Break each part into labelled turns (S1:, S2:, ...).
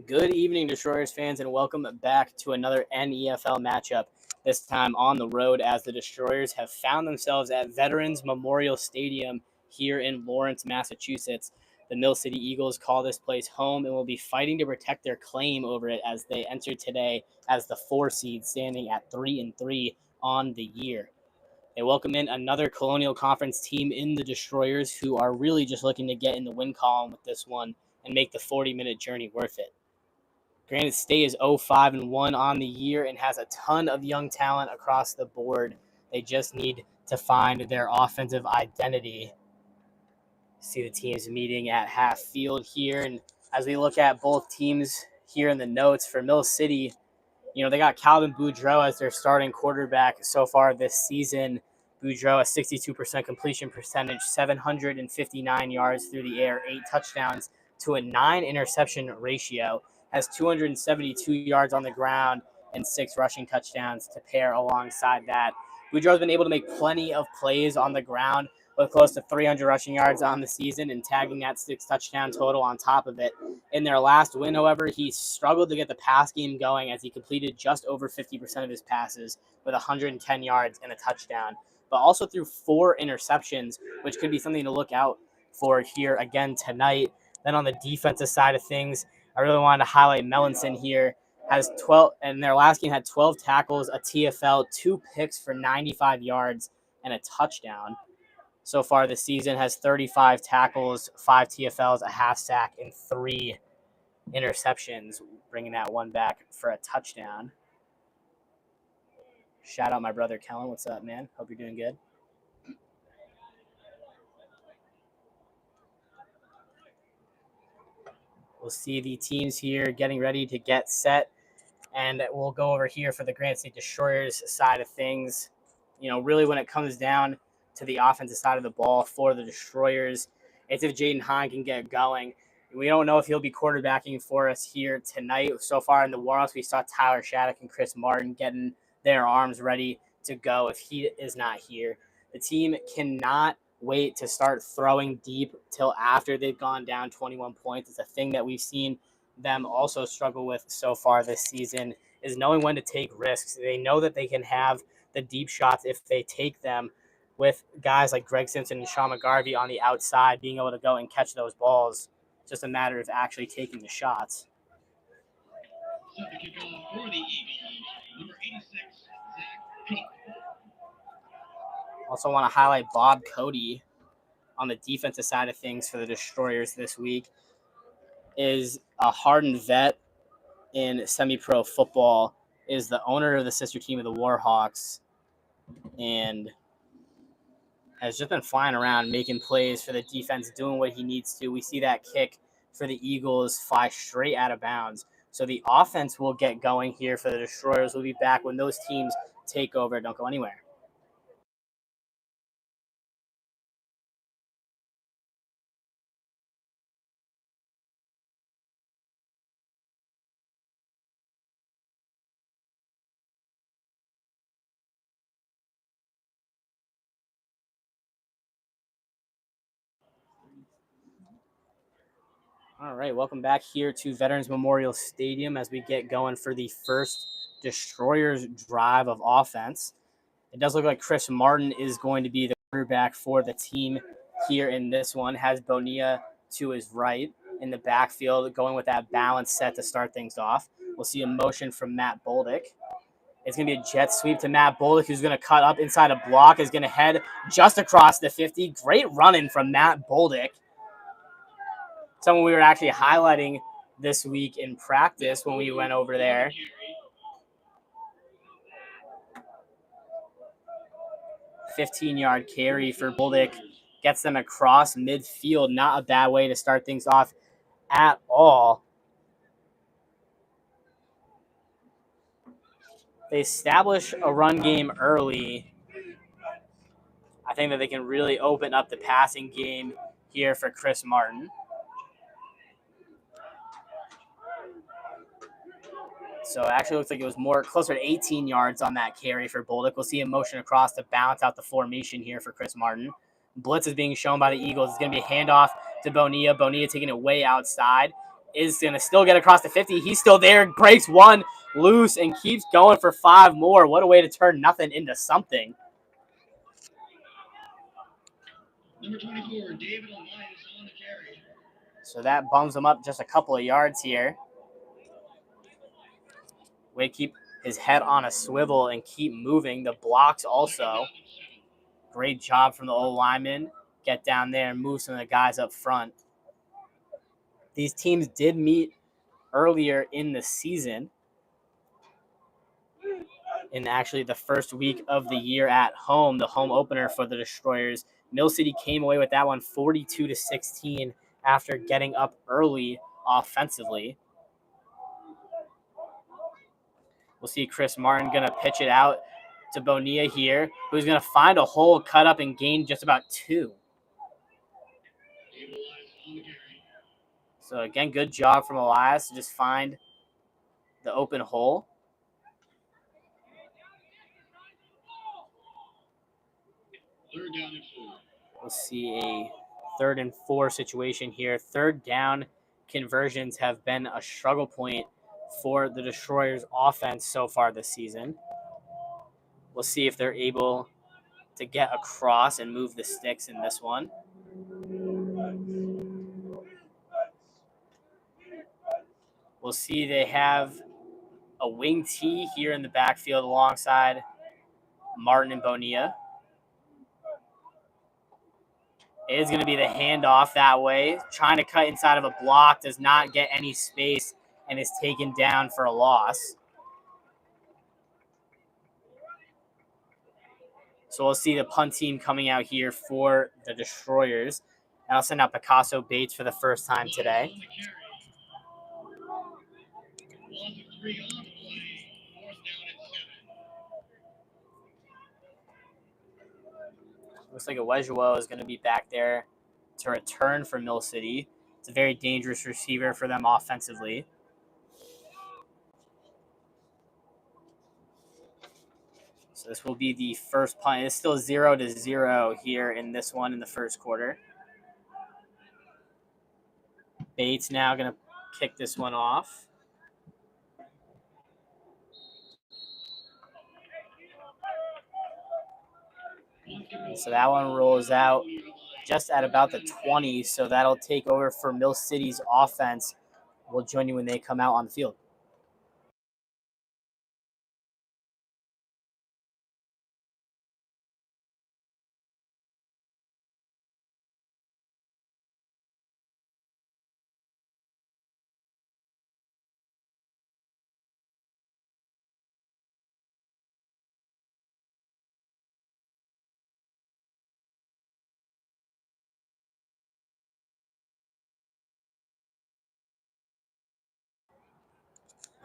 S1: Good evening, Destroyers fans, and welcome back to another NEFL matchup, this time on the road as the Destroyers have found themselves at Veterans Memorial Stadium here in Lawrence, Massachusetts. The Mill City Eagles call this place home and will be fighting to protect their claim over it as they enter today as the 4 seed, standing at 3-3 on the year. They welcome in another Colonial Conference team in the Destroyers who are really just looking to get in the win column with this one and make the 40-minute journey worth it. Granite State is 0-5-1 on the year and has a ton of young talent across the board. They just need to find their offensive identity. See the teams meeting at half field here. And as we look at both teams here in the notes for Mill City, they got Calvin Boudreaux as their starting quarterback so far this season. Boudreaux, a 62% completion percentage, 759 yards through the air, 8 touchdowns to a 9 interception ratio. Has 272 yards on the ground and 6 rushing touchdowns to pair alongside that. Boudreaux's been able to make plenty of plays on the ground with close to 300 rushing yards on the season and tagging that 6 touchdown total on top of it. In their last win, however, he struggled to get the pass game going as he completed just over 50% of his passes with 110 yards and a touchdown, but also threw 4 interceptions, which could be something to look out for here again tonight. Then on the defensive side of things, I really wanted to highlight Melanson here. Has 12, and their last game had 12 tackles, a TFL, 2 picks for 95 yards, and a touchdown. So far this season has 35 tackles, 5 TFLs, a half sack, and 3 interceptions, bringing that one back for a touchdown. Shout out my brother Kellen. What's up, man? Hope you're doing good. We'll see the teams here getting ready to get set, and we'll go over here for the Granite State Destroyers side of things. Really when it comes down to the offensive side of the ball for the Destroyers, it's if Jaden Hahn can get going. We don't know if he'll be quarterbacking for us here tonight. So far in the warm-ups, we saw Tyler Shattuck and Chris Martin getting their arms ready to go if he is not here. The team cannot wait to start throwing deep till after they've gone down 21 points. It's a thing that we've seen them also struggle with so far this season, is knowing when to take risks. They know that they can have the deep shots if they take them, with guys like Greg Simpson and Sean McGarvey on the outside being able to go and catch those balls. It's just a matter of actually taking the shots. Also want to highlight Bob Cody on the defensive side of things for the Destroyers this week. Is a hardened vet in semi-pro football, is the owner of the sister team of the Warhawks, and has just been flying around making plays for the defense, doing what he needs to. We see that kick for the Eagles fly straight out of bounds. So the offense will get going here for the Destroyers. We'll be back when those teams take over. Don't go anywhere. All right, welcome back here to Veterans Memorial Stadium as we get going for the first Destroyers drive of offense. It does look like Chris Martin is going to be the quarterback for the team here in this one. Has Bonilla to his right in the backfield, going with that balance set to start things off. We'll see a motion from Matt Boldick. It's going to be a jet sweep to Matt Boldick, who's going to cut up inside a block, is going to head just across the 50. Great running from Matt Boldick. Someone we were actually highlighting this week in practice when we went over there. A 15-yard carry for Boldick gets them across midfield. Not a bad way to start things off at all. They establish a run game early. I think that they can really open up the passing game here for Chris Martin. So it actually looks like it was more closer to 18 yards on that carry for Boldick. We'll see a motion across to balance out the formation here for Chris Martin. Blitz is being shown by the Eagles. It's going to be a handoff to Bonilla. Bonilla taking it way outside. is going to still get across the 50. He's still there, breaks one loose, and keeps going for 5 more. What a way to turn nothing into something.
S2: Number 24, David Elias on the carry.
S1: So that bums him up just a couple of yards here. Way to keep his head on a swivel and keep moving. The blocks also. Great job from the old lineman. Get down there and move some of the guys up front. These teams did meet earlier in the season, in actually the first week of the year at home, the home opener for the Destroyers. Mill City came away with that one 42-16 after getting up early offensively. We'll see Chris Martin going to pitch it out to Bonilla here, who's going to find a hole, cut up, and gain just about 2. So, again, good job from Elias to just find the open hole.
S2: Third down and 4.
S1: We'll see a 3rd and 4 situation here. 3rd down conversions have been a struggle point for the Destroyers' offense so far this season. We'll see if they're able to get across and move the sticks in this one. We'll see they have a wing T here in the backfield alongside Martin and Bonilla. It is going to be the handoff that way. Trying to cut inside of a block, does not get any space, and is taken down for a loss. So we'll see the punt team coming out here for the Destroyers. I'll send out Picasso Bates for the first time today. Looks like Awejuwo is going to be back there to return for Mill City. It's a very dangerous receiver for them offensively. So this will be the first punt. It's still 0-0 here in this one in the first quarter. Bates now going to kick this one off. So that one rolls out just at about the 20. So that'll take over for Mill City's offense. We'll join you when they come out on the field.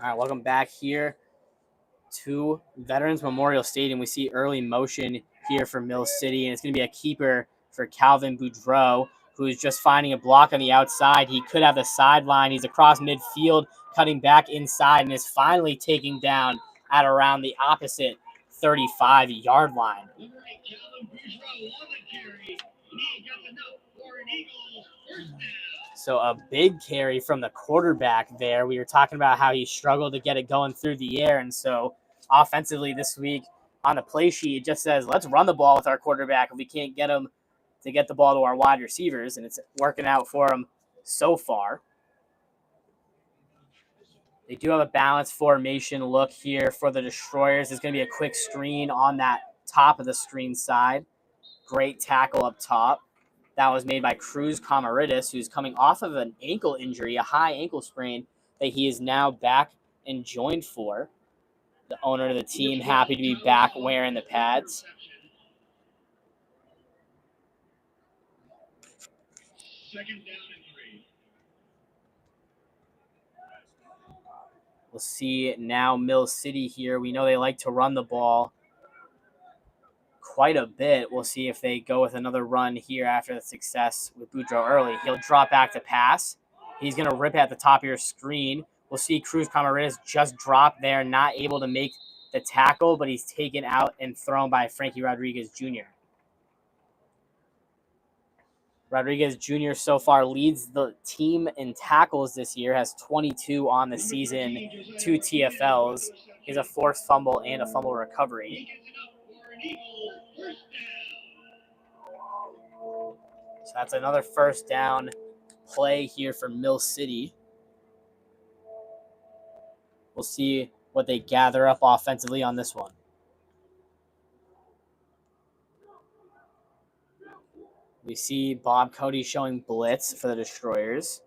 S1: All right, welcome back here to Veterans Memorial Stadium. We see early motion here for Mill City, and it's going to be a keeper for Calvin Boudreau, who is just finding a block on the outside. He could have the sideline. He's across midfield, cutting back inside, and is finally taken down at around the opposite 35-yard line. So a big carry from the quarterback there. We were talking about how he struggled to get it going through the air. And so offensively this week on the play sheet, it just says, let's run the ball with our quarterback if we can't get him to get the ball to our wide receivers. And it's working out for him so far. They do have a balanced formation look here for the Destroyers. It's going to be a quick screen on that top of the screen side. Great tackle up top. That was made by Cruz Camaridis, who's coming off of an ankle injury, a high ankle sprain that he is now back and joined for. The owner of the team happy to be back wearing the pads.
S2: Second down and 3.
S1: We'll see now Mill City here. We know they like to run the ball quite a bit. We'll see if they go with another run here after the success with Boudreau early. He'll drop back to pass. He's going to rip at the top of your screen. We'll see Cruz Camaridis just drop there, not able to make the tackle, but he's taken out and thrown by Frankie Rodriguez Jr. Rodriguez Jr. so far leads the team in tackles this year, has 22 on the season, 2 TFLs. He has a forced fumble and a fumble recovery. So that's another first down play here for Mill City. We'll see what they gather up offensively on this one. We see Bob Cody showing blitz for the Destroyers.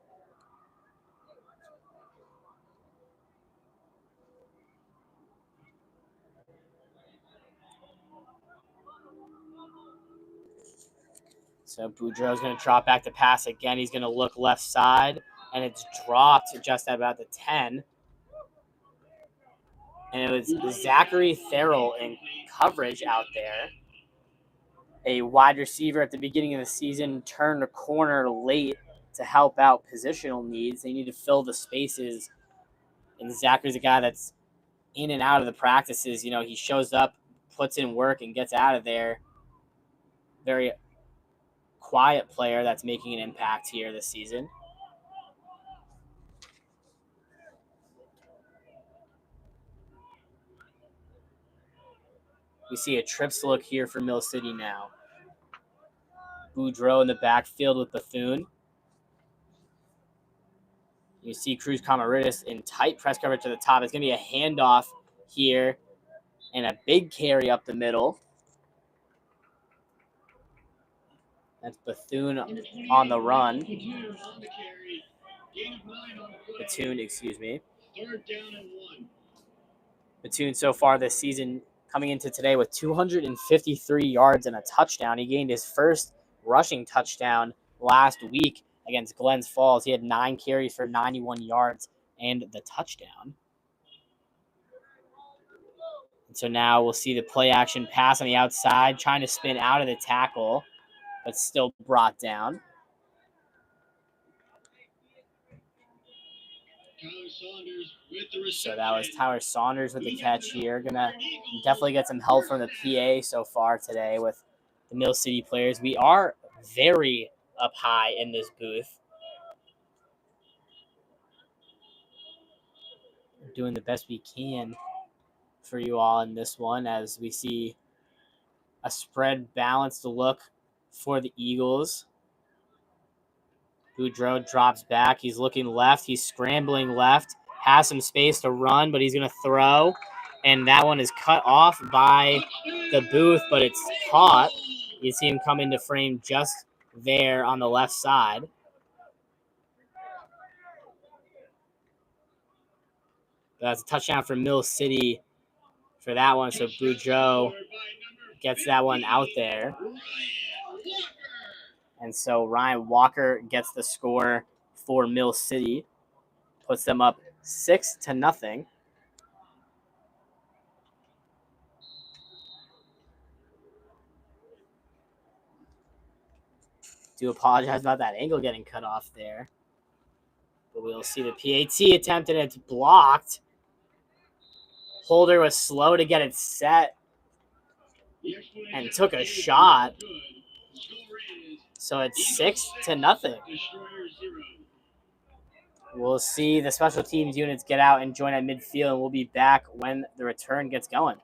S1: So Boudreaux's going to drop back to pass again. He's going to look left side, and it's dropped just at about the 10. And it was Zachary Farrell in coverage out there. A wide receiver at the beginning of the season turned a corner late to help out positional needs. They need to fill the spaces. And Zachary's a guy that's in and out of the practices. You know, he shows up, puts in work, and gets out of there. Very quiet player that's making an impact here this season. We see a trips look here for Mill City now. Boudreaux in the backfield with Bethune. You see Cruz Camaridis in tight press coverage to the top. It's going to be a handoff here and a big carry up the middle. That's Bethune on the run. Bethune, excuse me. Bethune so far this season coming into today with 253 yards and a touchdown. He gained his first rushing touchdown last week against Glens Falls. He had 9 carries for 91 yards and the touchdown. And so now we'll see the play action pass on the outside, trying to spin out of the tackle, but still brought down. So that was Tyler Saunders with the catch here. Gonna definitely get some help from the PA so far today with the Mill City players. We are very up high in this booth. We're doing the best we can for you all in this one as we see a spread balanced look for the Eagles. Boudreaux drops back. He's looking left. He's scrambling left. Has some space to run, but he's going to throw. And that one is cut off by the booth, but it's caught. You see him come into frame just there on the left side. That's a touchdown for Mill City for that one. So Boudreaux gets that one out there. And so Ryan Walker gets the score for Mill City. Puts them up 6-0. Do apologize about that angle getting cut off there. But we'll see the PAT attempt, and it's blocked. Holder was slow to get it set and took a shot. So it's 6-0. We'll see the special teams units get out and join at midfield, and we'll be back when the return gets going.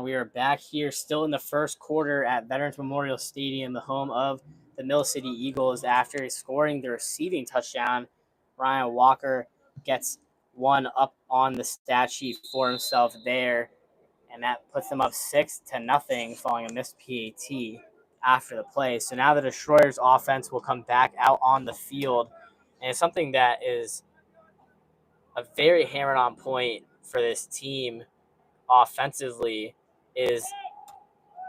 S1: We are back here still in the first quarter at Veterans Memorial Stadium, the home of the Mill City Eagles. After scoring the receiving touchdown, Ryan Walker gets one up on the stat sheet for himself there. and that puts them up 6-0 following a missed PAT after the play. So now the Destroyers offense will come back out on the field, and it's something that is a very hammered on point for this team offensively is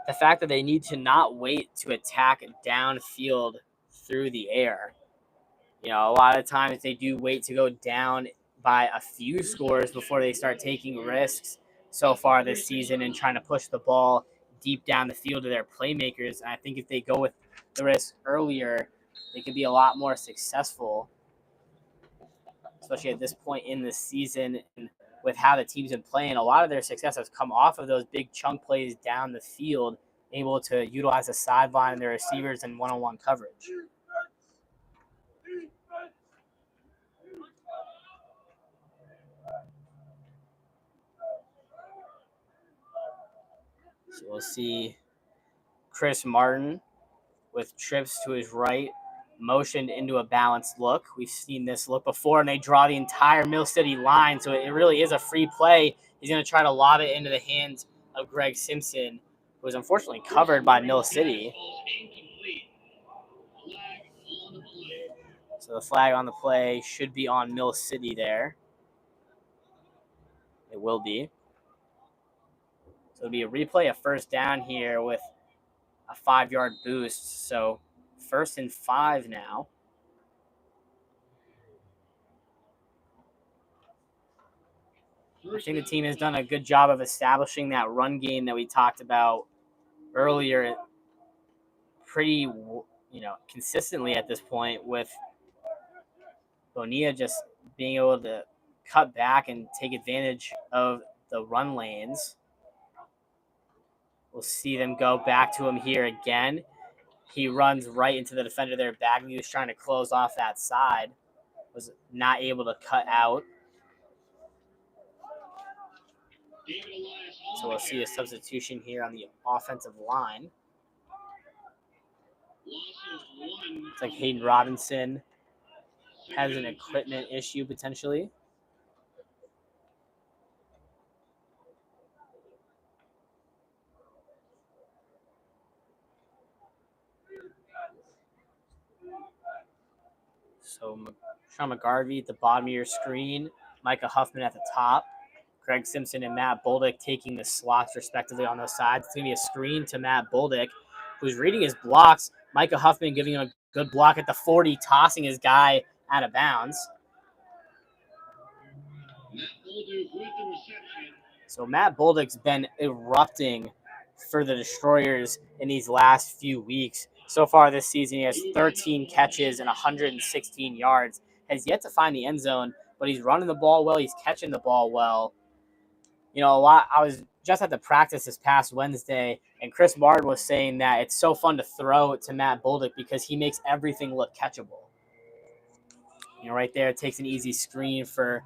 S1: the fact that they need to not wait to attack downfield through the air. You know, a lot of times they do wait to go down by a few scores before they start taking risks so far this season and trying to push the ball deep down the field to their playmakers. And I think if they go with the risk earlier, they could be a lot more successful, especially at this point in the season. And with how the team's been playing, a lot of their success has come off of those big chunk plays down the field, able to utilize the sideline and their receivers in one-on-one coverage. So we'll see Chris Martin with trips to his right, motioned into a balanced look. We've seen this look before, and they draw the entire Mill City line, so it really is a free play. He's going to try to lob it into the hands of Greg Simpson, who was unfortunately covered by Mill City. So the flag on the play should be on Mill City there. It will be. So it'll be a replay of first down here with a 5-yard boost. So 1st and 5 now. I think the team has done a good job of establishing that run game that we talked about earlier pretty, consistently at this point, with Bonilla just being able to cut back and take advantage of the run lanes. We'll see them go back to him here again. He runs right into the defender there. Bagley was trying to close off that side, was not able to cut out. So we'll see a substitution here on the offensive line. It's like Hayden Robinson has an equipment issue potentially. So Sean McGarvey at the bottom of your screen, Micah Huffman at the top, Greg Simpson and Matt Boldick taking the slots respectively on those sides. It's going to be a screen to Matt Boldick, who's reading his blocks. Micah Huffman giving him a good block at the 40, tossing his guy out of bounds. So Matt Boldick's been erupting for the Destroyers in these last few weeks. So far this season, he has 13 catches and 116 yards. Has yet to find the end zone, but he's running the ball well. He's catching the ball well. You know, I was just at the practice this past Wednesday, and Chris Martin was saying that it's so fun to throw to Matt Boldick because he makes everything look catchable. You know, right there, it takes an easy screen for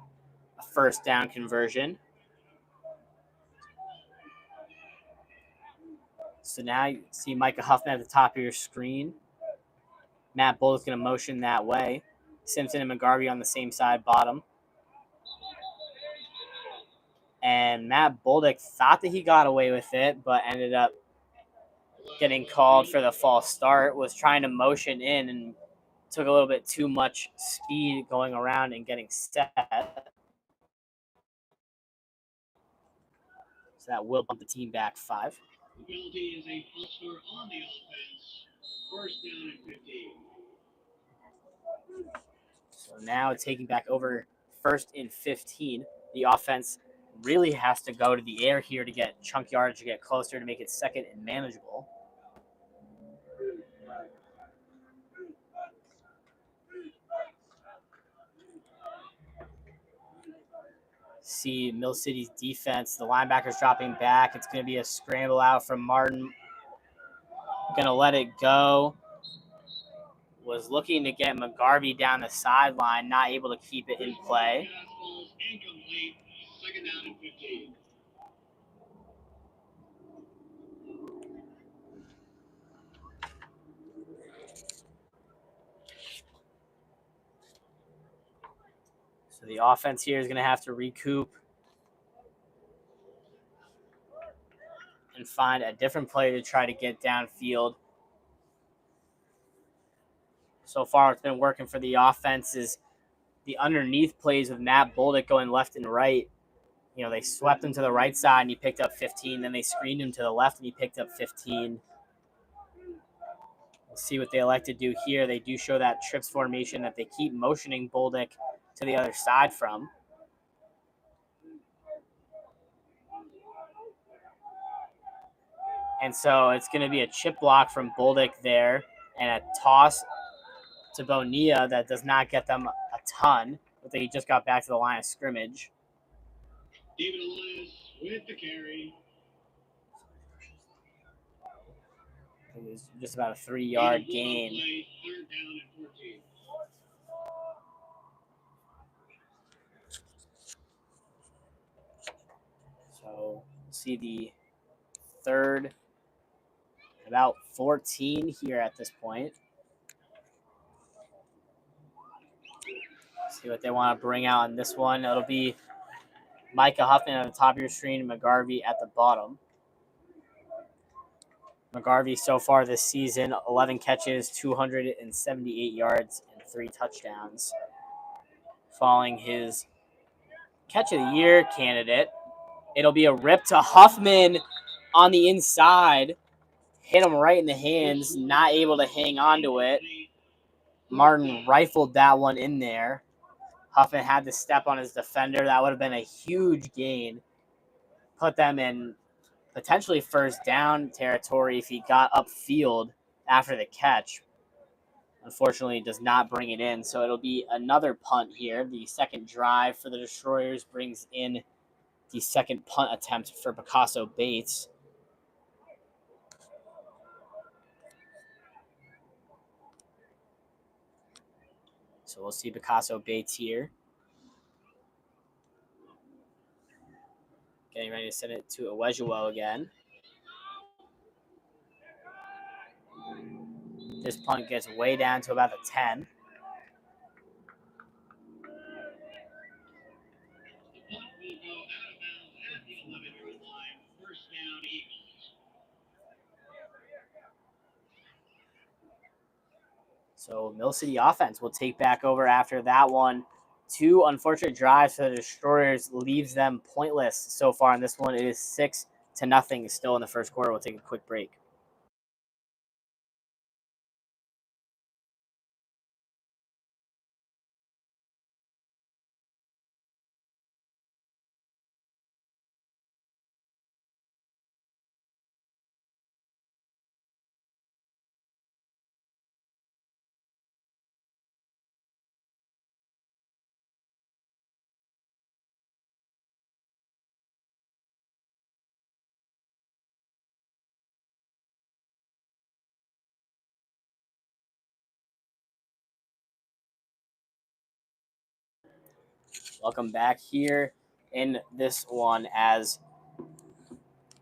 S1: a first down conversion. So now you see Micah Huffman at the top of your screen. Matt Boldick's going to motion that way. Simpson and McGarvey on the same side, bottom. And Matt Boldick thought that he got away with it, but ended up getting called for the false start, was trying to motion in and took a little bit too much speed going around and getting set. So that will bump the team back 5.
S2: The penalty is a false start on the offense. 1st down and 15.
S1: So now taking back over 1st and 15. The offense really has to go to the air here to get chunk yards, to get closer, to make it 2nd and manageable. See Mill City's defense. The linebackers dropping back. It's going to be a scramble out from Martin. Going to let it go. Was looking to get McGarvey down the sideline, not able to keep it in play.
S2: Incomplete. 2nd down and 15.
S1: So the offense here is going to have to recoup. and find a different player to try to get downfield. So far, it's been working for the offenses. The underneath plays with Matt Bolduc going left and right. You know, they swept him to the right side and he picked up 15. Then they screened him to the left and he picked up 15. We'll see what they elect to do here. They do show that trips formation that they keep motioning Bolduc to the other side from. And so it's going to be a chip block from Bolduc there and a toss to Bonilla that does not get them a ton, but they just got back to the line of scrimmage.
S2: David Elias with the carry.
S1: It was just about a 3-yard gain.
S2: Play, 3rd down and 14.
S1: So see the 3rd, about 14 here at this point. See what they want to bring out in this one. It'll be Micah Huffman at the top of your screen and McGarvey at the bottom. McGarvey so far this season, 11 catches, 278 yards, and 3 touchdowns. Following his catch of the year candidate, it'll be a rip to Huffman on the inside. Hit him right in the hands, not able to hang on to it. Martin rifled that one in there. Huffman had to step on his defender. That would have been a huge gain. Put them in potentially 1st down territory if he got upfield after the catch. Unfortunately, does not bring it in. So it'll be another punt here. The second drive for the Destroyers brings in the second punt attempt for Picasso Bates. So we'll see Picasso Bates here. Getting ready to send it to Owejuwo again. This punt gets way down to about the 10.
S2: The punt will go out of bounds at the 11-yard line. 1st down, Eagles.
S1: So Mill City offense will take back over after that one. 2 unfortunate drives for the Destroyers leaves them pointless so far in this one. It is 6-0 still in the first quarter. We'll take a quick break. Welcome back here in this one as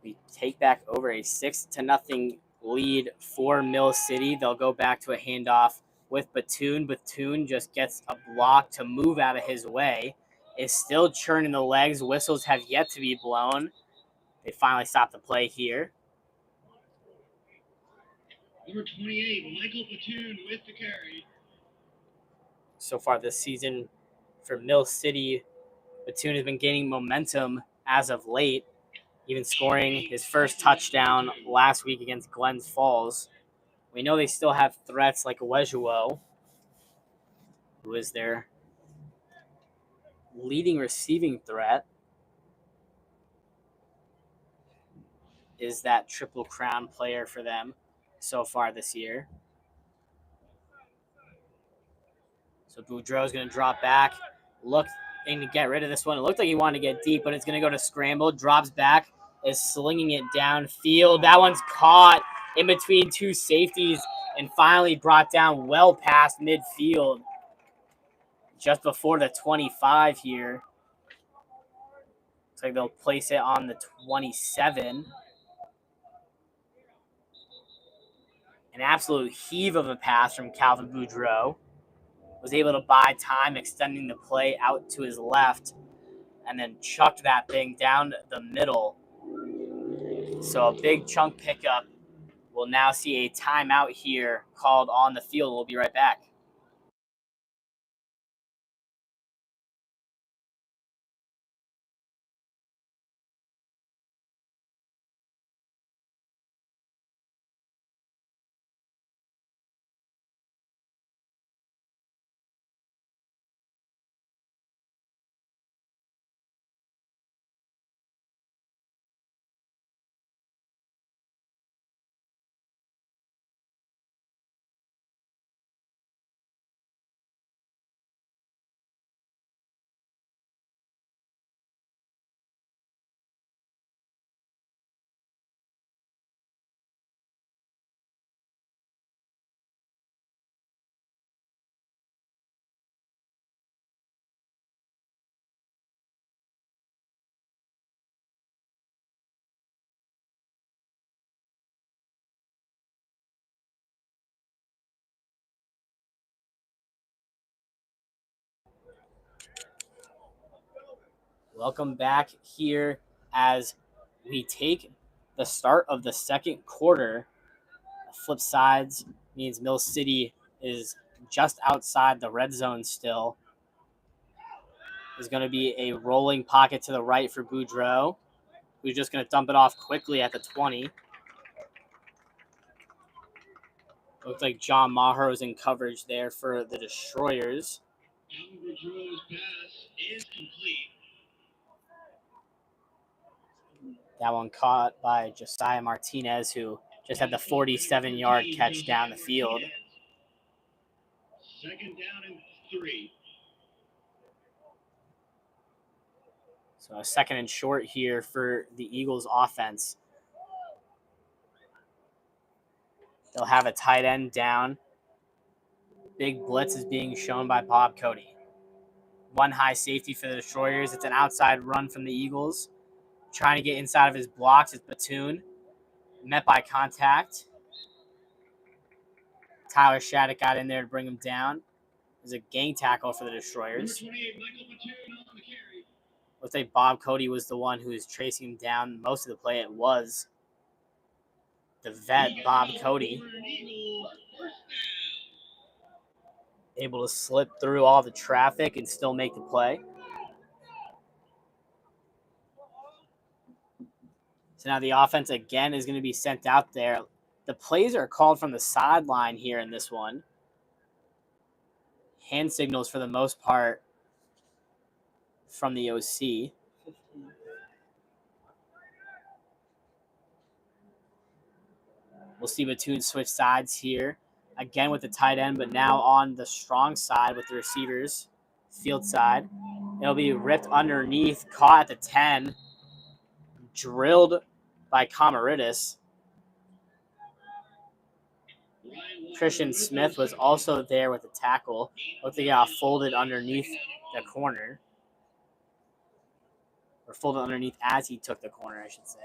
S1: we take back over a 6-0 lead for Mill City. They'll go back to a handoff with Batoon. Batoon just gets a block to move out of his way. Is still churning the legs. Whistles have yet to be blown. They finally stop the play here.
S2: Number 28, Michael Batoon with the carry.
S1: So far this season for Mill City, Batoon has been gaining momentum as of late, even scoring his first touchdown last week against Glens Falls. We know they still have threats like Owejuwo, who is their leading receiving threat, is that Triple Crown player for them so far this year. So Boudreaux's going to drop back, looking to get rid of this one. It looked like he wanted to get deep, but it's going to go to scramble, drops back, is slinging it downfield. That one's caught in between 2 safeties and finally brought down well past midfield, just before the 25 here. Looks like they'll place it on the 27. An absolute heave of a pass from Calvin Boudreaux. Was able to buy time, extending the play out to his left, and then chucked that thing down the middle So a big chunk pickup. We'll now see a timeout here called on the field. We'll be right back. Welcome back here as we take the start of the second quarter. Flip sides means Mill City is just outside the red zone still. There's going to be a rolling pocket to the right for Boudreaux, who's just going to dump it off quickly at the 20. Looks like John Maher's in coverage there for the Destroyers.
S2: Boudreaux's pass is complete.
S1: That one caught by Josiah Martinez, who just had the 47-yard catch down the field.
S2: Second down and 3.
S1: So a second and short here for the Eagles offense. They'll have a tight end down. Big blitz is being shown by Bob Cody. One high safety for the Destroyers. It's an outside run from the Eagles. Trying to get inside of his blocks is Batoon. Met by contact. Tyler Shattuck got in there to bring him down. There's a gang tackle for the Destroyers. Looks like Bob Cody was the one who was tracing him down most of the play. It was the vet, Bob Cody. Able to slip through all the traffic and still make the play. So now the offense again is going to be sent out there. The plays are called from the sideline here in this one. Hand signals for the most part from the OC. We'll see Batoon switch sides here. Again with the tight end, but now on the strong side with the receivers. Field side. It'll be ripped underneath, caught at the 10. Drilled by Comaridis. Christian Smith was also there with the tackle. Looks like he got folded underneath the corner. Or folded underneath as he took the corner, I should say.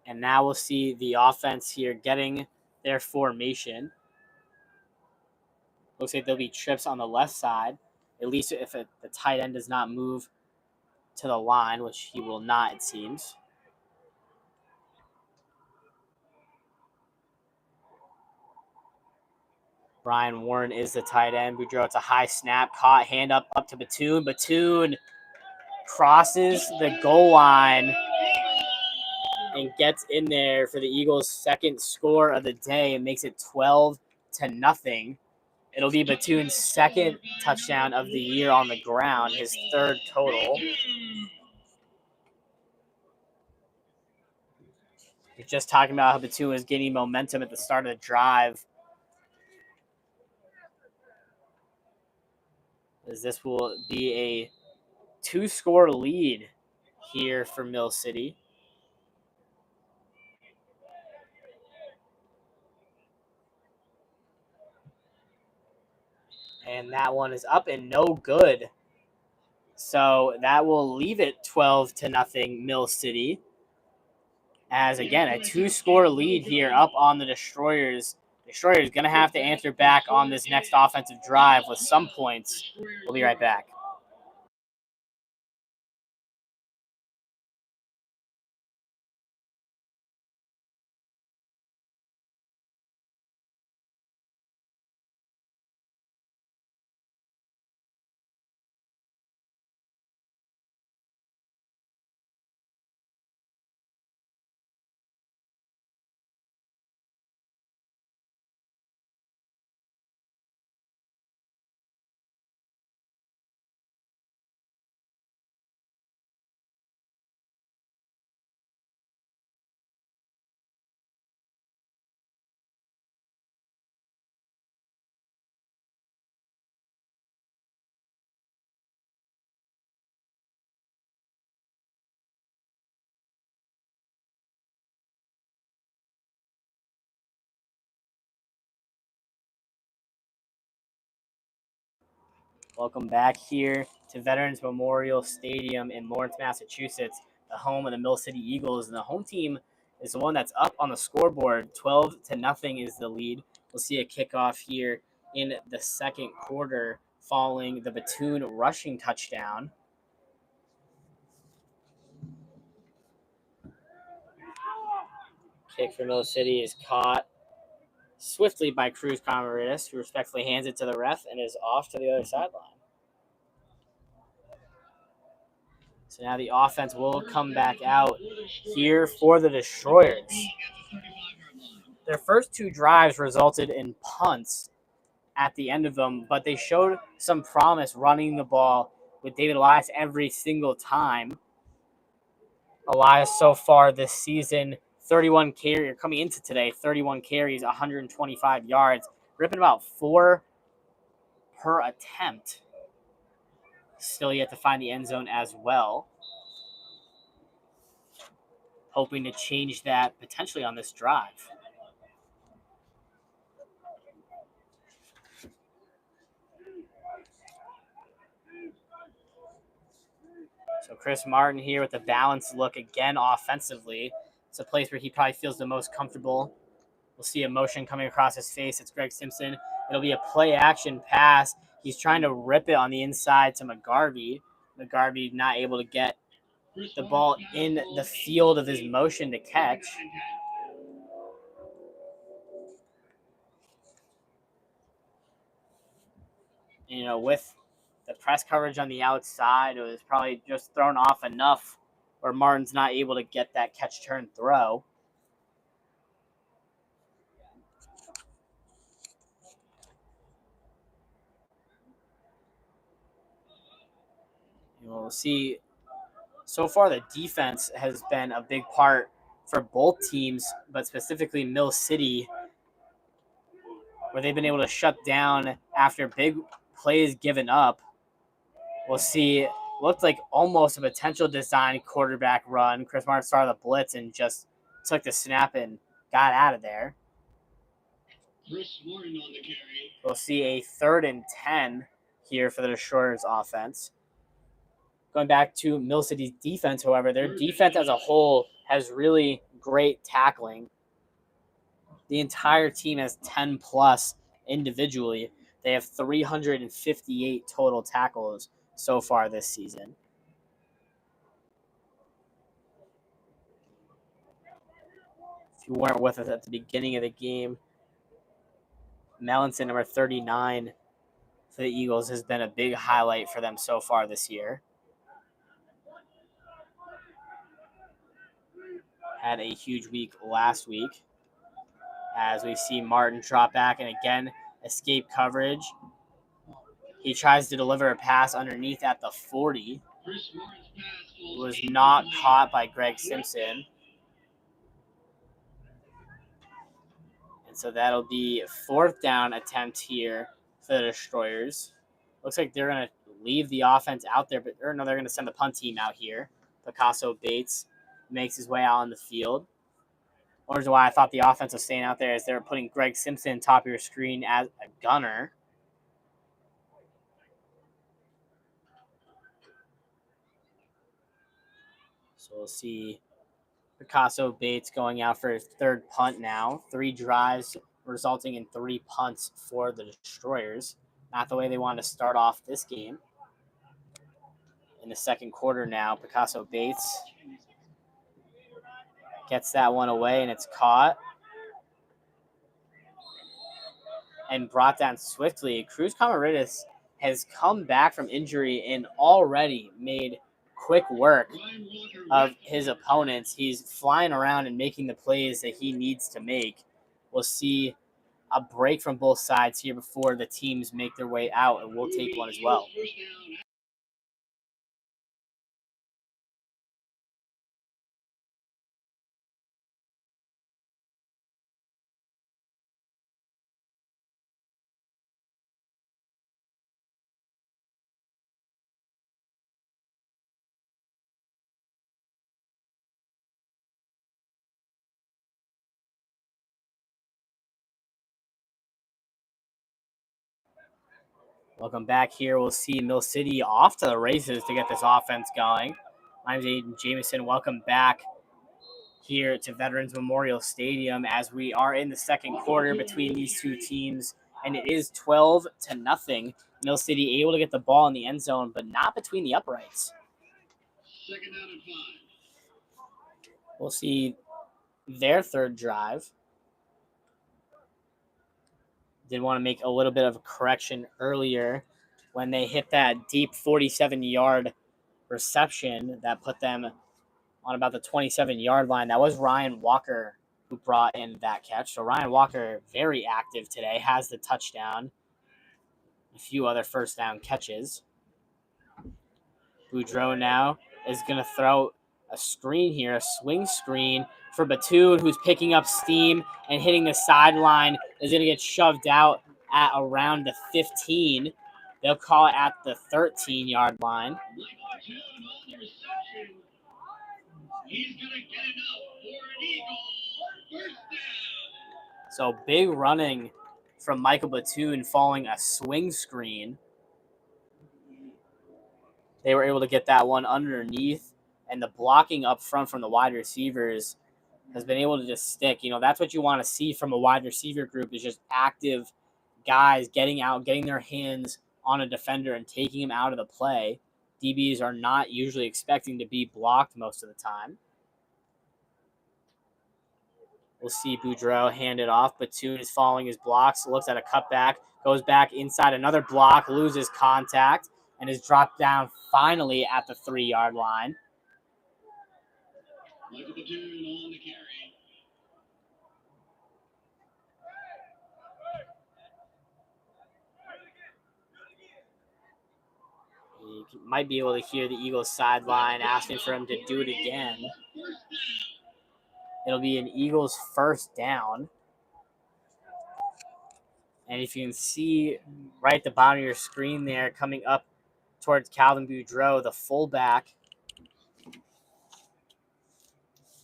S1: And now we'll see the offense here getting their formation. Looks like there'll be trips on the left side, at least if the tight end does not move to the line, which he will not, it seems. Brian Warren is the tight end. Boudreaux, it's a high snap, caught, hand up to Batoon. Batoon crosses the goal line and gets in there for the Eagles' second score of the day and makes it 12-0. It'll be Batoon's second touchdown of the year on the ground, his third total. We're just talking about how Batoon was getting momentum at the start of the drive. As this will be a 2-score lead here for Mill City. And that one is up and no good. So that will leave it 12-0 Mill City. As again, a 2-score lead here up on the Destroyers. Destroyers going to have to answer back on this next offensive drive with some points. We'll be right back. Welcome back here to Veterans Memorial Stadium in Lawrence, Massachusetts, the home of the Mill City Eagles. And the home team is the one that's up on the scoreboard. 12-0 is the lead. We'll see a kickoff here in the second quarter following the Batoon rushing touchdown. Kick for Mill City is caught swiftly by Cruz Camaridis, who respectfully hands it to the ref and is off to the other sideline. So now the offense will come back out here for the Destroyers. Their first two drives resulted in punts at the end of them, but they showed some promise running the ball with David Elias every single time. Elias so far this season, 31 carries, coming into today, 31 carries, 125 yards, ripping about 4 per attempt. Still yet to find the end zone as well. Hoping to change that potentially on this drive. So Chris Martin here with a balanced look again offensively. It's a place where he probably feels the most comfortable. We'll see a motion coming across his face. It's Greg Simpson. It'll be a play action pass. He's trying to rip it on the inside to McGarvey. McGarvey not able to get the ball in the field of his motion to catch. You know, with the press coverage on the outside, it was probably just thrown off enough where Martin's not able to get that catch turn throw. We'll see. So far, the defense has been a big part for both teams, but specifically Mill City, where they've been able to shut down after big plays given up. We'll see. Looked like almost a potential design quarterback run. Chris Martin started the blitz and just took the snap and got out of there.
S2: Chris Martin on the carry.
S1: We'll see a 3rd and 10 here for the Destroyers offense. Going back to Mill City's defense, however, their defense as a whole has really great tackling. The entire team has 10 plus individually. They have 358 total tackles so far this season. If you weren't with us at the beginning of the game, Melanson, number 39 for the Eagles, has been a big highlight for them so far this year. Had a huge week last week. As we see Martin drop back and again escape coverage. He tries to deliver a pass underneath at the 40. Was not caught by Greg Simpson. And so that'll be 4th down attempt here for the Destroyers. Looks like they're going to leave the offense out there, but they're going to send the punt team out here. Picasso Bates makes his way out on the field. One reason why I thought the offense was staying out there is they're putting Greg Simpson top of your screen as a gunner. So we'll see Picasso Bates going out for his 3rd punt now. 3 drives resulting in 3 punts for the Destroyers. Not the way they wanted to start off this game. In the second quarter now, Picasso Bates gets that one away, and it's caught and brought down swiftly. Cruz Camaridis has come back from injury and already made quick work of his opponents. He's flying around and making the plays that he needs to make. We'll see a break from both sides here before the teams make their way out, and we'll take one as well. Welcome back here. We'll see Mill City off to the races to get this offense going. My name's Aiden Jamison. Welcome back here to Veterans Memorial Stadium as we are in the second quarter between these two teams, and it is 12-0. Mill City able to get the ball in the end zone, but not between the uprights.
S2: Second down and 5.
S1: We'll see their third drive. Did want to make a little bit of a correction earlier when they hit that deep 47-yard reception that put them on about the 27-yard line. That was Ryan Walker who brought in that catch. So Ryan Walker, very active today, has the touchdown. A few other first down catches. Boudreaux now is going to throw a screen here, a swing screen for Batoon, who's picking up steam and hitting the sideline. Is going to get shoved out at around the 15. They'll call it at the 13-yard line.
S2: Michael June on the reception. He's going to get enough for an Eagle first down.
S1: So big running from Michael Batoon following a swing screen. They were able to get that one underneath, and the blocking up front from the wide receivers has been able to just stick. You know, that's what you want to see from a wide receiver group, is just active guys getting out, getting their hands on a defender and taking him out of the play. DBs are not usually expecting to be blocked most of the time. We'll see Boudreaux hand it off. Batoon is following his blocks, looks at a cutback, goes back inside another block, loses contact, and is dropped down finally at the 3-yard line.
S2: Michael Batoon on the carry.
S1: You might be able to hear the Eagles sideline asking for him to do it again. It'll be an Eagles first down. And if you can see right at the bottom of your screen there, coming up towards Calvin Boudreaux, the fullback,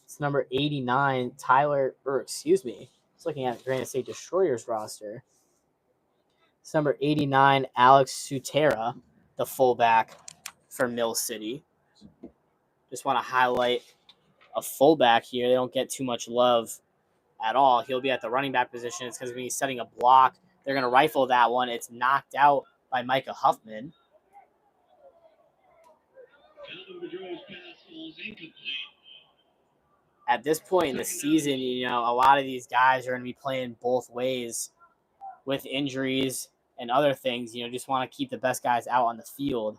S1: it's number 89, looking at Granite State Destroyers roster. It's number 89, Alex Sutera, the fullback for Mill City. Just want to highlight a fullback here. They don't get too much love at all. He'll be at the running back position. It's because when he's setting a block, they're going to rifle that one. It's knocked out by Micah Huffman.
S2: Calvin Boudreaux's pass falls incomplete.
S1: At this point in the season, you know, a lot of these guys are going to be playing both ways with injuries and other things. You know, just want to keep the best guys out on the field.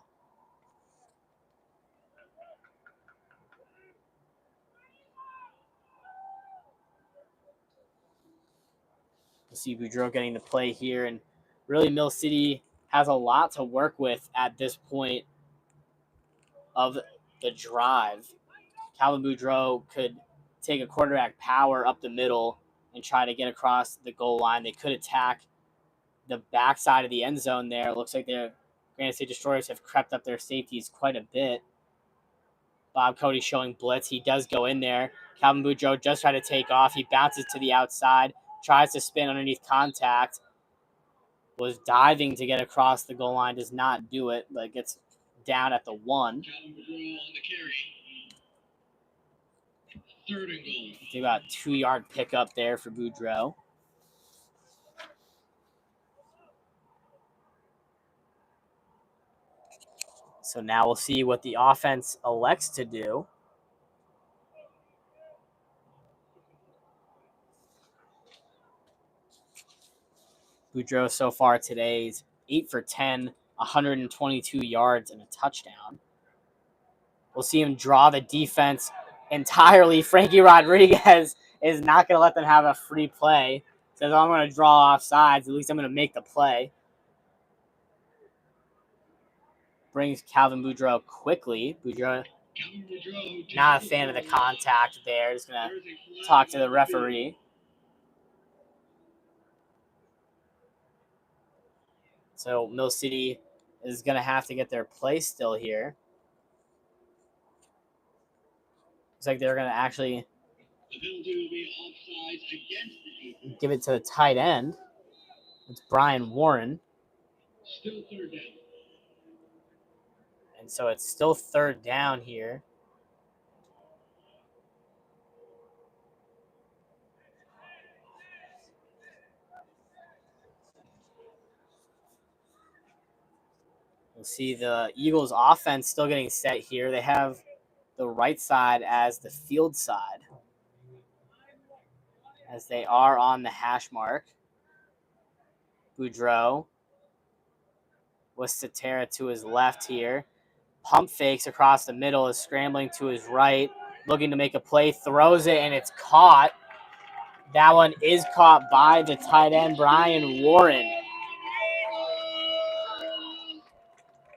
S1: We'll see Boudreaux getting the play here, and really Mill City has a lot to work with at this point of the drive. Calvin Boudreaux could take a quarterback power up the middle and try to get across the goal line. They could attack the backside of the end zone there. It looks like their Granite State Destroyers have crept up their safeties quite a bit. Bob Cody showing blitz. He does go in there. Calvin Boudreaux just tried to take off. He bounces to the outside, tries to spin underneath contact. Was diving to get across the goal line, does not do it, but gets down at the 1.
S2: Calvin Boudreaux on the carry. Third and goal.
S1: Do about 2-yard pickup there for Boudreaux. So now we'll see what the offense elects to do. Boudreaux so far today is 8 for 10, 122 yards and a touchdown. We'll see him draw the defense entirely. Frankie Rodriguez is not going to let them have a free play. Says, I'm going to draw off sides. At least I'm going to make the play. Brings Calvin Boudreaux quickly. Boudreaux, not a fan of the contact there. Just going to talk to the referee. So Mill City is going to have to get their play still here. Looks like they're going to actually give it to the tight end. It's Brian Warren.
S2: Still third down.
S1: And so it's still third down here. We'll see the Eagles offense still getting set here. They have the right side as the field side, as they are on the hash mark. Boudreaux with Satera to his left here. Pump fakes across the middle, is scrambling to his right, looking to make a play, throws it, and it's caught. That one is caught by the tight end, Brian Warren.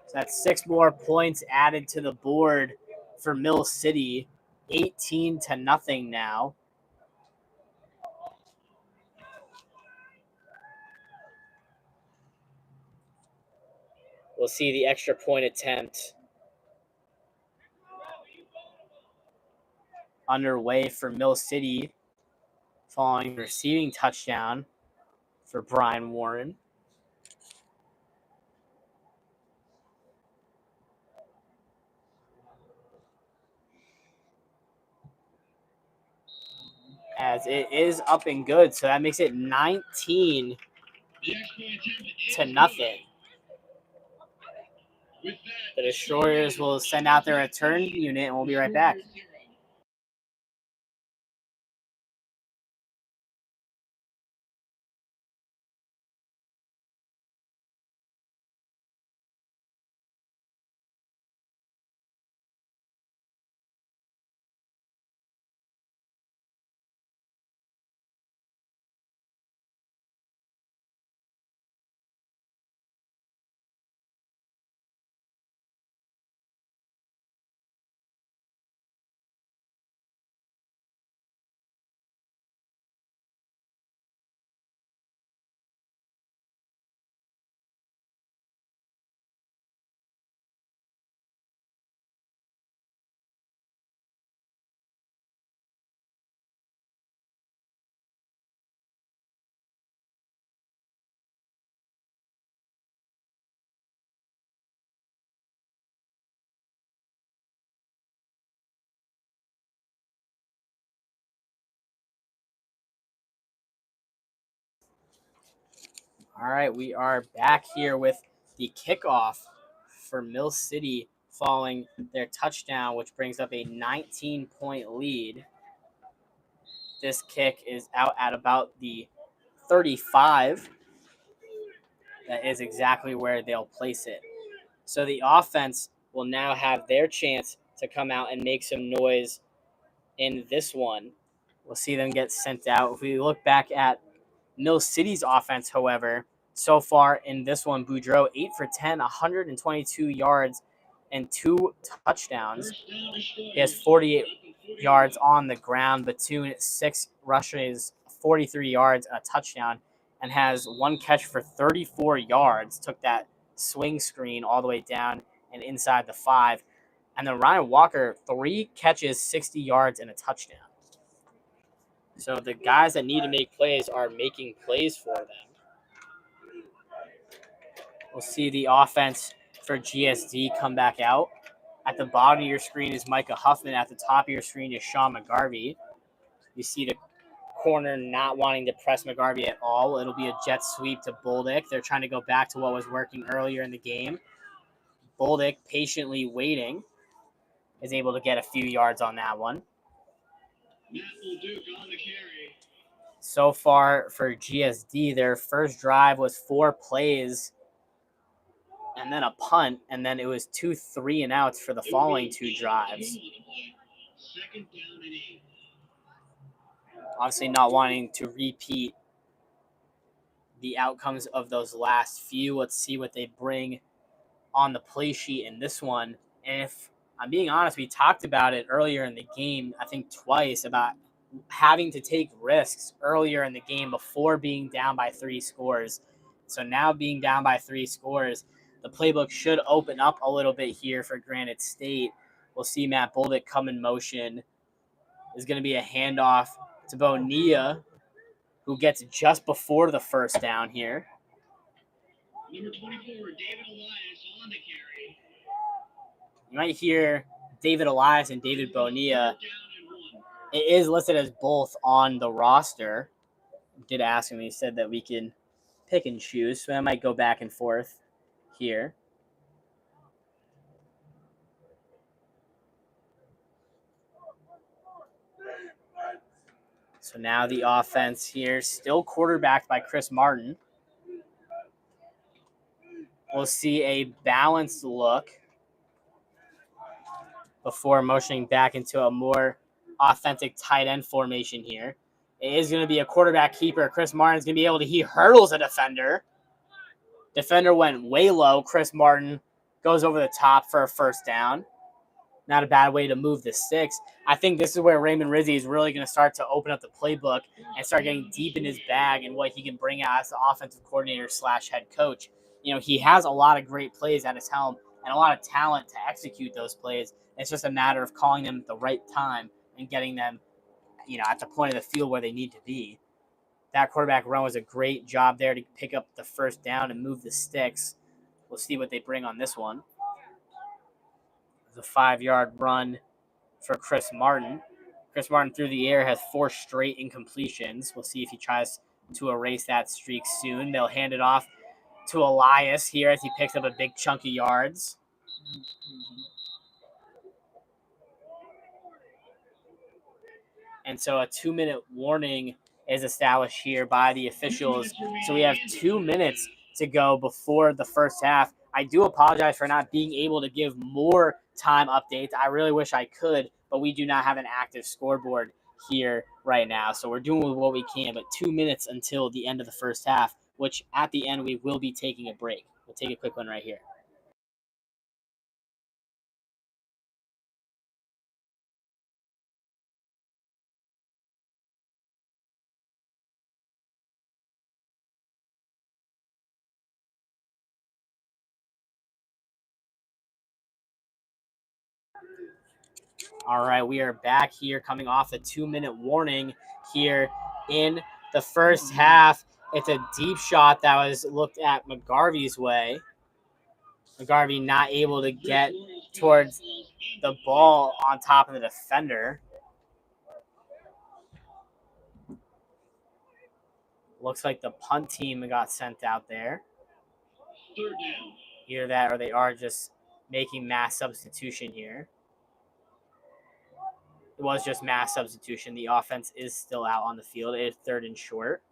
S1: So that's 6 more points added to the board for Mill City. 18-0 now. We'll see the extra point attempt underway for Mill City following the receiving touchdown for Brian Warren. As it is up and good, so that makes it 19-0. The Destroyers will send out their return unit, and we'll be right back. All right, we are back here with the kickoff for Mill City following their touchdown, which brings up a 19-point lead. This kick is out at about the 35. That is exactly where they'll place it. So the offense will now have their chance to come out and make some noise in this one. We'll see them get sent out. If we look back at Mill City's offense, however, so far in this one, Boudreaux 8 for 10, 122 yards and 2 touchdowns. He has 48 yards on the ground. Batoon 6 rushes, 43 yards, and a touchdown, and has 1 catch for 34 yards. Took that swing screen all the way down and inside the 5. And then Ryan Walker, 3 catches, 60 yards, and a touchdown. So the guys that need to make plays are making plays for them. We'll see the offense for GSD come back out. At the bottom of your screen is Micah Huffman. At the top of your screen is Sean McGarvey. You see the corner not wanting to press McGarvey at all. It'll be a jet sweep to Boldick. They're trying to go back to what was working earlier in the game. Boldick, patiently waiting, is able to get a few yards on that one. So far for GSD, their first drive was 4 plays and then a punt, and then it was 2 3-and-outs for the following 2 drives. Obviously not wanting to repeat the outcomes of those last few. Let's see what they bring on the play sheet in this one. And if I'm being honest, we talked about it earlier in the game, I think twice, about having to take risks earlier in the game before being down by 3 scores. So now being down by 3 scores, the playbook should open up a little bit here for Granite State. We'll see Matt Boldick come in motion. There's going to be a handoff to Bonilla, who gets just before the first down here.
S2: Number 24, David Elias on the carry.
S1: You might hear David Elias and David Bonilla.
S2: Third down and 1.
S1: It is listed as both on the roster. I did ask him. He said that we can pick and choose, so I might go back and forth here. So now the offense here, still quarterbacked by Chris Martin. We'll see a balanced look before motioning back into a more authentic tight end formation here. It is going to be a quarterback keeper. Chris Martin's going to be able to, he hurdles a defender. Defender went way low. Chris Martin goes over the top for a first down. Not a bad way to move the sticks. I think this is where Raymond Rizzi is really going to start to open up the playbook and start getting deep in his bag and what he can bring out as the offensive coordinator / head coach. You know, he has a lot of great plays at his helm and a lot of talent to execute those plays. It's just a matter of calling them at the right time and getting them, you know, at the point of the field where they need to be. That quarterback run was a great job there to pick up the first down and move the sticks. We'll see what they bring on this one. The 5-yard run for Chris Martin. Chris Martin through the air has 4 straight incompletions. We'll see if he tries to erase that streak soon. They'll hand it off to Elias here as he picks up a big chunk of yards. And so a 2-minute warning is established here by the officials. So we have 2 minutes to go before the first half. I do apologize for not being able to give more time updates. I really wish I could, but we do not have an active scoreboard here right now. So we're doing what we can, but 2 minutes until the end of the first half, which at the end we will be taking a break. We'll take a quick one right here. All right, we are back here coming off a 2-minute warning here in the first half. It's a deep shot that was looked at McGarvey's way. McGarvey not able to get towards the ball on top of the defender. Looks like the punt team got sent out there.
S2: Third down.
S1: Either that or they are just making mass substitution here. It was just mass substitution. The offense is still out on the field. It is 3rd and short.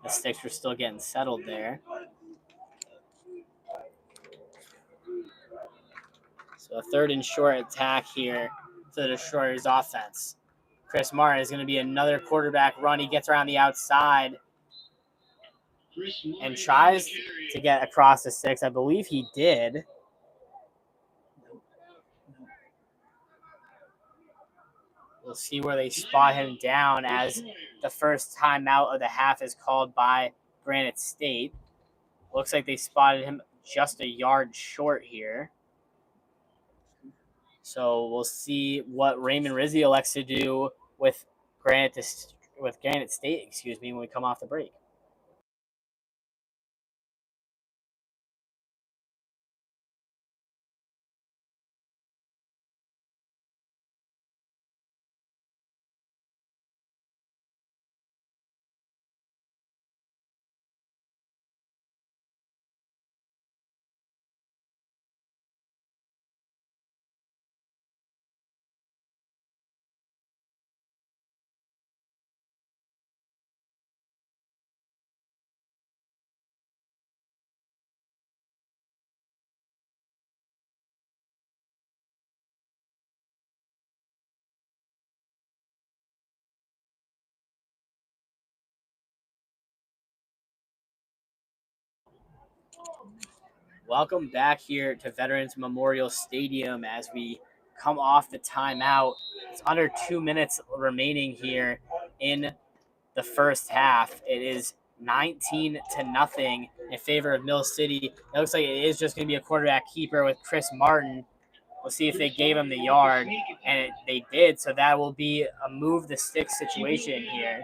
S1: The sticks were still getting settled there. So a 3rd and short attack here for the Destroyers offense. Chris Martin is going to be another quarterback run. He gets around the outside and tries to get across the sticks. I believe he did. We'll see where they spot him down as the first timeout of the half is called by Granite State. Looks like they spotted him just a yard short here. So we'll see what Raymond Rizzi elects to do with Granite State, when we come off the break. Welcome back here to Veterans Memorial Stadium as we come off the timeout. It's under 2 minutes remaining here in the first half. It is 19-0 in favor of Mill City. It looks like it is just going to be a quarterback keeper with Chris Martin We'll see if they gave him the yard, and they did. So that will be a move the stick situation here.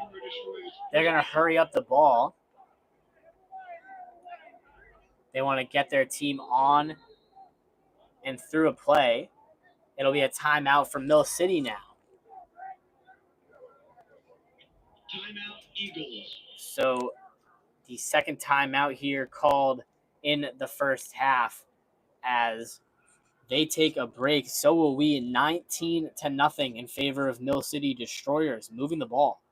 S1: They're going to hurry up the ball. They want to get their team on and through a play. It'll be a timeout for Mill City now.
S2: Timeout, Eagles.
S1: So the second timeout here called in the first half as they take a break. So will we. 19-0 in favor of Mill City Destroyers, moving the ball.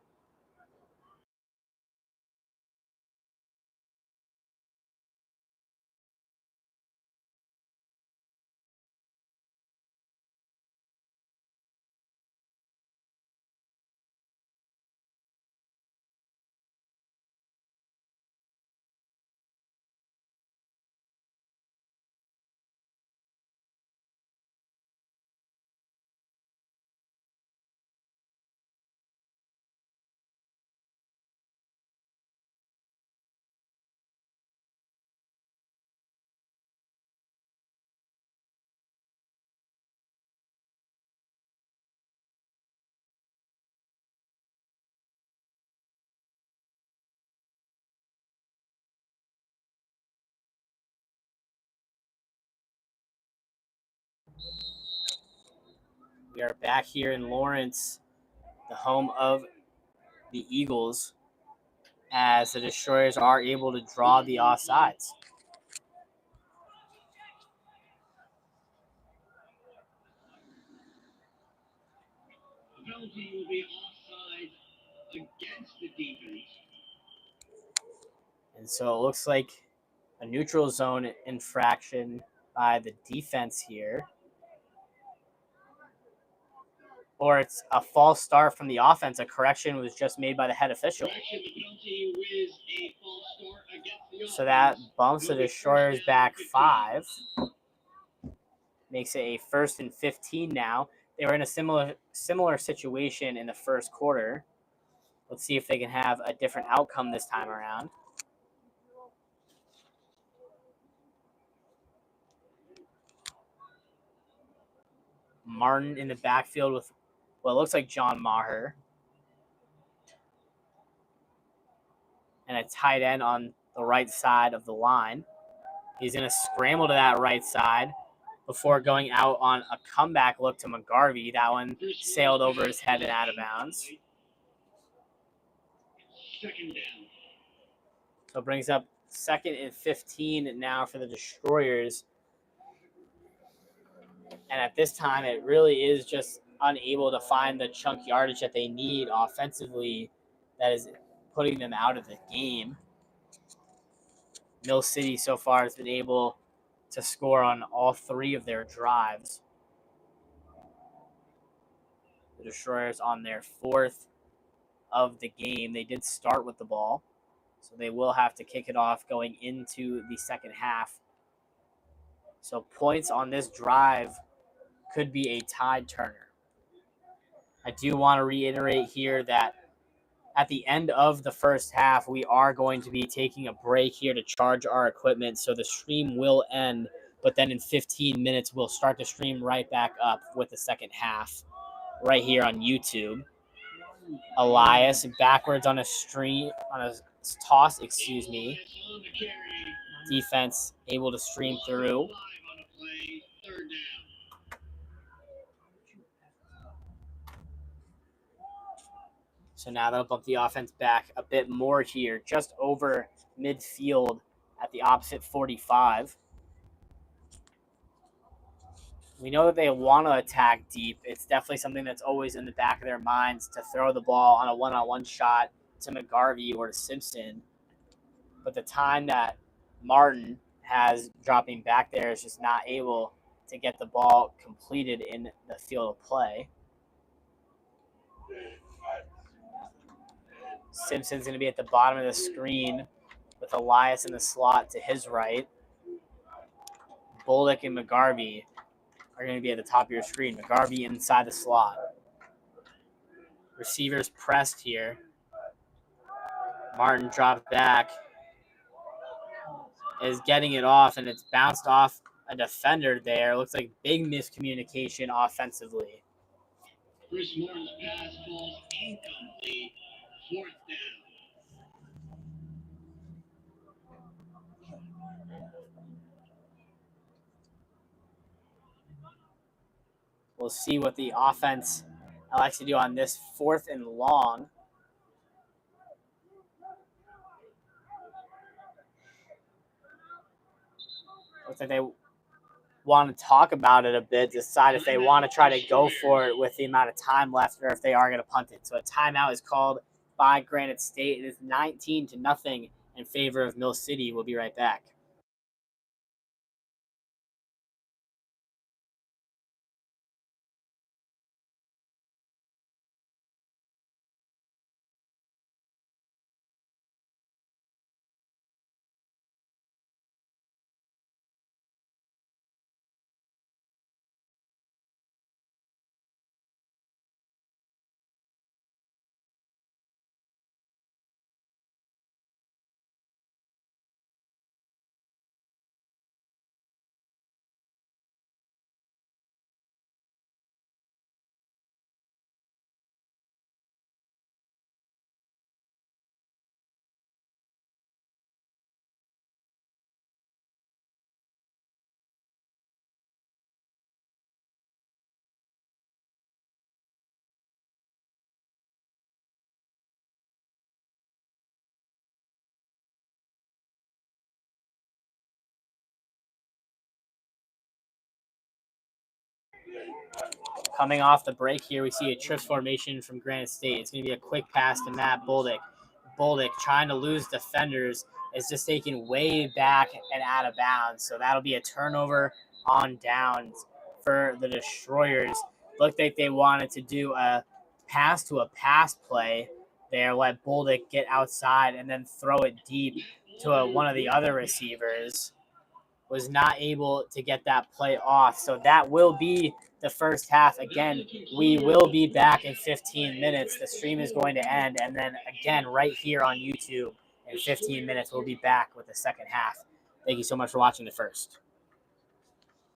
S1: We are back here in Lawrence, the home of the Eagles, as the Destroyers are able to draw the offsides.
S2: The penalty will be offside against the defense.
S1: And so it looks like a neutral zone infraction by the defense here. Or it's a false start from the offense. A correction was just made by the head official.
S2: Correction, the penalty was a false start against the offense.
S1: So that bumps the Destroyers back 5. Makes it a 1st and 15 now. They were in a similar situation in the first quarter. Let's see if they can have a different outcome this time around. Martin in the backfield with what looks like John Maher. And a tight end on the right side of the line. He's going to scramble to that right side before going out on a comeback look to McGarvey. That one sailed over his head and out of bounds.
S2: Second down.
S1: So it brings up 2nd and 15 now for the Destroyers. And at this time, it really is just unable to find the chunk yardage that they need offensively that is putting them out of the game. Mill City so far has been able to score on all 3 of their drives. The Destroyers on their 4th of the game. They did start with the ball, so they will have to kick it off going into the second half. So points on this drive could be a tide turner. I do want to reiterate here that at the end of the first half, we are going to be taking a break here to charge our equipment, so the stream will end, but then in 15 minutes, we'll start the stream right back up with the second half right here on YouTube. Elias backwards on a toss, excuse me. Defense able to stream through. So now that'll bump the offense back a bit more here, just over midfield at the opposite 45. We know that they want to attack deep. It's definitely something that's always in the back of their minds to throw the ball on a one-on-one shot to McGarvey or to Simpson. But the time that Martin has dropping back there is just not able to get the ball completed in the field of play. Simpson's going to be at the bottom of the screen with Elias in the slot to his right. Bullock and McGarvey are going to be at the top of your screen. McGarvey inside the slot. Receivers pressed here. Martin dropped back. Is getting it off, and it's bounced off a defender there. Looks like big miscommunication offensively.
S2: Chris Morton's pass falls incomplete. 4th down.
S1: We'll see what the offense elects to do on this 4th and long. Looks like they want to talk about it a bit, decide if they want to try to go for it with the amount of time left or if they are going to punt it. So a timeout is called by Granite State. It is 19-0 in favor of Mill City. We'll be right back. Coming off the break here, we see a trips formation from Granite State. It's going to be a quick pass to Matt Boldick. Boldick trying to lose defenders is just taken way back and out of bounds. So that'll be a turnover on downs for the Destroyers. Looked like they wanted to do a pass to a pass play there, let Boldick get outside and then throw it deep to one of the other receivers. Was not able to get that play off. So that will be the first half. Again, we will be back in 15 minutes. The stream is going to end. And then again, right here on YouTube in 15 minutes, we'll be back with the second half. Thank you so much for watching the first.